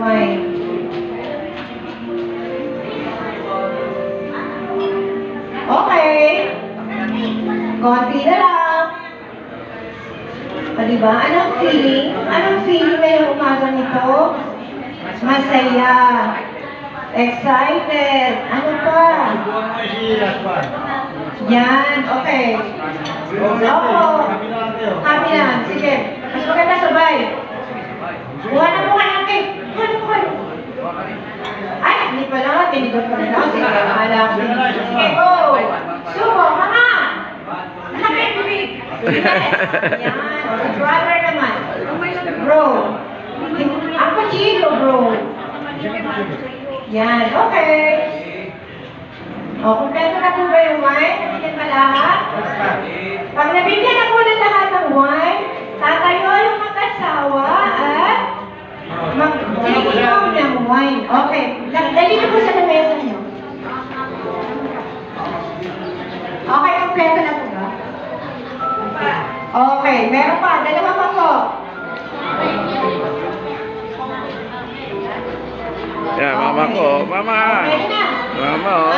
wine. Okay. Konti na lang. O, diba? Anong feeling? Anong feeling ngayong umaga nito? Masaya. Excited. Ano pa? Yan. Okay. Oo. Happy na. Sige. Mas maganda sabay. Buha na mukha natin. Buha na mukha. Ay, hindi pala. Tinigot ko na lang. Sige. Alam. Sige, go. Sumo, mga. Nakapit, bibig. Yes. Yan. Brother naman. Bro. Ang pachilo, bro. Yan. Okay. O, kumpleto na po ba yung wine? Nabigyan pa lahat? Pag nabigyan na po ng lahat ng wine, tatayo yung mag-asawa at mag-iinom ng wine. Okay. Dali na po sa lamesa niyo. Okay, kumpleto na po ba? Okay, meron pa. Dalawa pa po. Yan, mama ko. Mama. Okay na. Mama, oh.